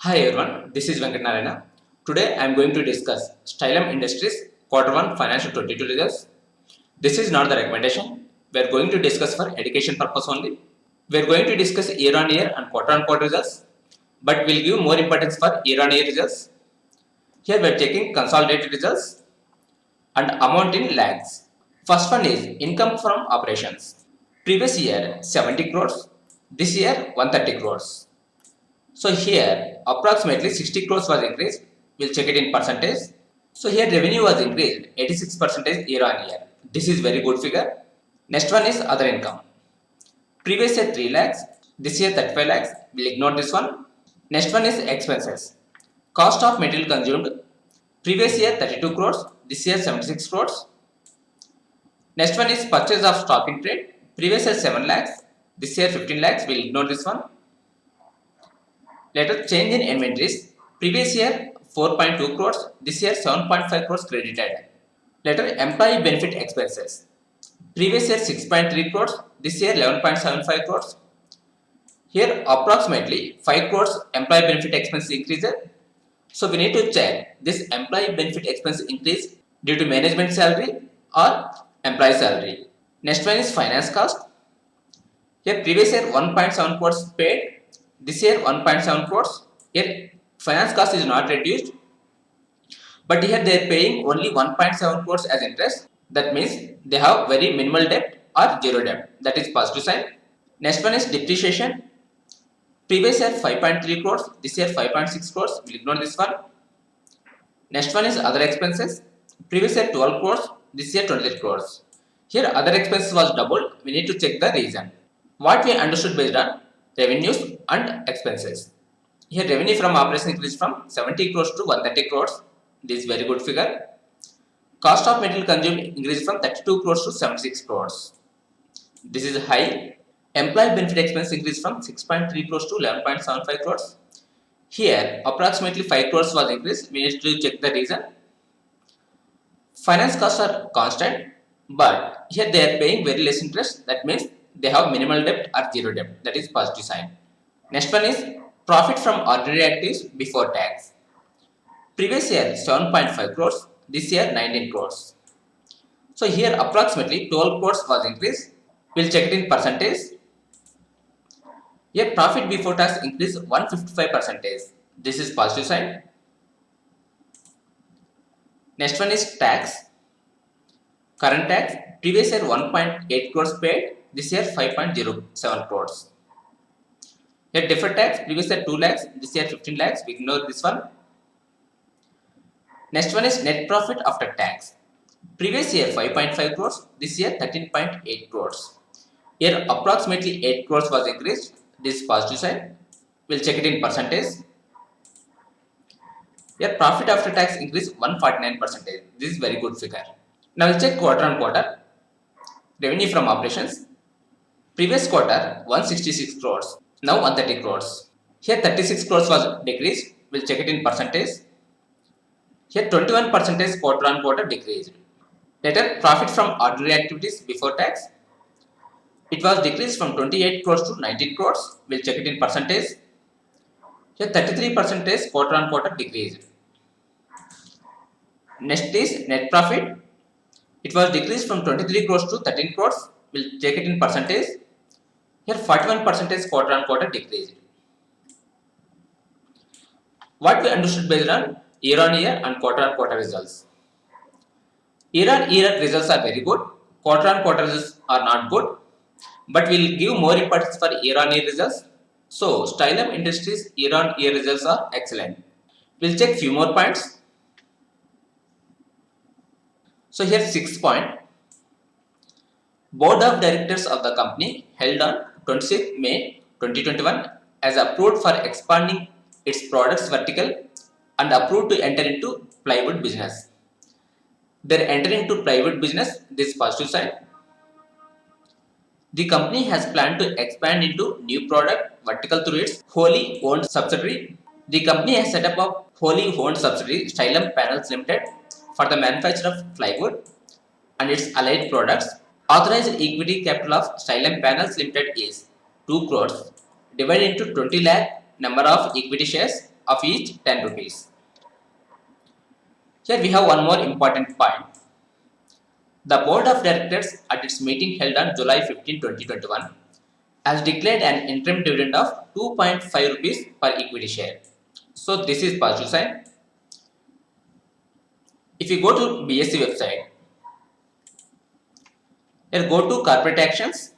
Hi everyone, this is Venkat Narayana. Today I am going to discuss Stylum Industries Quarter 1 Financial 22 results. This is not the recommendation. We are going to discuss for education purpose only. We are going to discuss year on year and quarter on quarter results, but we will give more importance for year on year results. Here we are taking consolidated results and amount in lakhs. First one is income from operations. Previous year 70 crores, this year 130 crores. So here approximately 60 crores was increased. We'll check it in percentage. So here revenue was increased 86% year on year. This is very good figure. Next one is other income. Previous year 3 lakhs, this year 35 lakhs. We'll ignore this one. Next one is expenses. Cost of material consumed. Previous year 32 crores, this year 76 crores. Next one is purchase of stock in trade. Previous year 7 lakhs, this year 15 lakhs. We'll ignore this one. Later change in inventories. Previous year 4.2 crores, this year 7.5 crores credited. Later employee benefit expenses. Previous year 6.3 crores, this year 11.75 crores. Here approximately 5 crores employee benefit expense increase. So we need to check this employee benefit expense increase due to management salary or employee salary. Next one is finance cost. Here previous year 1.7 crores paid, this year 1.7 crores. Here finance cost is not reduced, but here they are paying only 1.7 crores as interest. That means they have very minimal debt or zero debt. That is positive sign. Next one is depreciation. Previous year 5.3 crores, this year 5.6 crores. We'll ignore this one. Next one is other expenses. Previous year 12 crores, this year 28 crores. Here other expenses was doubled. We need to check the reason. What we understood based on revenues and expenses. Here revenue from operation increased from 70 crores to 130 crores. This is very good figure. Cost of material consumed increased from 32 crores to 76 crores. This is high. Employee benefit expense increased from 6.3 crores to 11.75 crores. Here approximately 5 crores was increased. We need to check the reason. Finance costs are constant, but here they are paying very less interest. That means they have minimal debt or zero debt. That is positive sign. Next one is profit from ordinary activities before tax. Previous year 7.5 crores, this year 19 crores. So here approximately 12 crores was increased. We'll check it in percentage. Here profit before tax increased 155%. This is positive sign. Next one is tax. Current tax. Previous year 1.8 crores paid, this year 5.07 crores. Here deferred tax. Previous year 2 lakhs, this year 15 lakhs. We ignore this one. Next one is net profit after tax. Previous year 5.5 crores, this year 13.8 crores. Here approximately 8 crores was increased. This positive side. We'll check it in percentage. Here profit after tax increased 149%. This is very good figure. Now we'll check quarter on quarter. Revenue from operations. Previous quarter 166 crores. Now 130 crores. Here 36 crores was decreased. We'll check it in percentage. Here 21% quarter on quarter decreased. Later profit from ordinary activities before tax. It was decreased from 28 crores to 19 crores. We'll check it in percentage. Here 33% quarter on quarter decreased. Next is net profit. It was decreased from 23 crores to 13 crores. We'll check it in percentage. Here 41% quarter on quarter decreased. What we understood based on year on year and quarter on quarter results. Year on year results are very good. Quarter on quarter results are not good. But we'll give more importance for year on year results. So Stylum Industries year on year results are excellent. We'll check few more points. So here 6th point. Board of Directors of the company held on 26 May 2021 as approved for expanding its products vertical and approved to enter into plywood business. They're entering into plywood business. This positive side. The company has planned to expand into new product vertical through its wholly owned subsidiary. The company has set up a wholly owned subsidiary, Stylum Panels Limited, for the manufacture of plywood and its allied products. Authorized equity capital of Stylum Panels Limited is 2 crores divided into 20 lakh number of equity shares of each 10 rupees. Here we have one more important point. The Board of Directors at its meeting held on July 15, 2021 has declared an interim dividend of 2.5 rupees per equity share. So this is positive sign. If you go to BSE website, here go to corporate actions.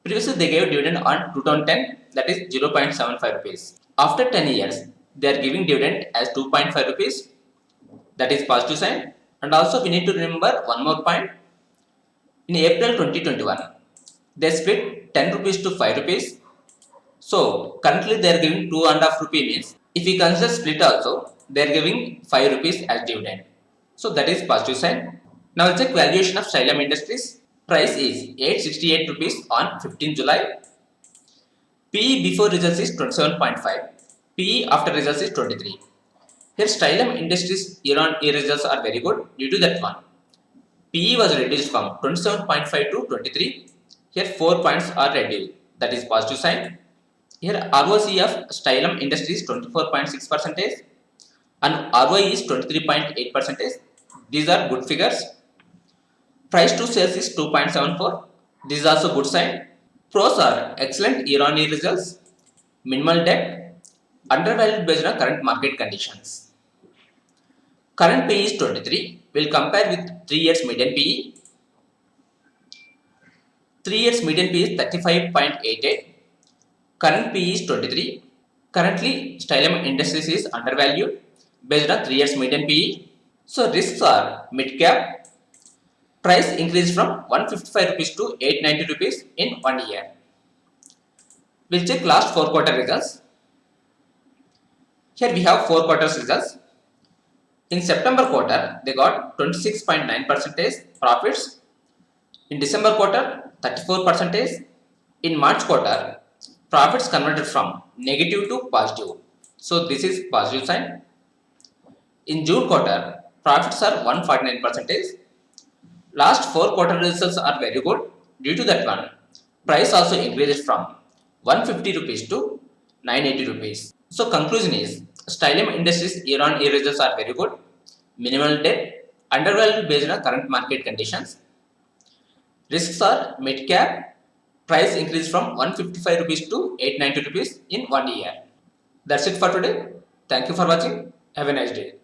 Previously they gave dividend on 2010, that is 0.75 rupees. After 10 years, they are giving dividend as 2.5 rupees, that is positive sign. And also we need to remember one more point. In April 2021, they split 10 rupees to 5 rupees. So currently they are giving 2.5 rupee means if we consider split also, they are giving 5 rupees as dividend. So that is positive sign. Now let's check valuation of Xylem Industries. Price is 868 rupees on 15 July. PE before results is 27.5. PE after results is 23. Here Xylem Industries year-on-year results are very good due to that one. PE was reduced from 27.5 to 23. Here 4 points are reduced. That is positive sign. Here ROC of Xylem Industries 24.6% and ROE is 23.8%. These are good figures. Price to sales is 2.74. This is also good sign. Pros are excellent year-on-year results, minimal debt, undervalued based on current market conditions. Current PE is 23. We'll compare with 3 years median PE. 3 years median PE is 35.88. Current PE is 23. Currently, Xylem Industries is undervalued based on 3 years median PE. So risks are mid cap. Price increased from 155 rupees to 890 rupees in 1 year. We'll check last 4 quarter results. Here we have 4 quarters results. In September quarter, they got 26.9% profits. In December quarter, 34%. In March quarter, profits converted from negative to positive. So this is positive sign. In June quarter, profits are 149%. Last 4 quarter results are very good. Due to that one, price also increased from 150 rupees to 980 rupees. So conclusion is, Xylem Industries year-on-year results are very good. Minimal debt, undervalued based on current market conditions. Risks are mid cap. Price increased from 155 rupees to 890 rupees in 1 year. That's it for today. Thank you for watching. Have a nice day.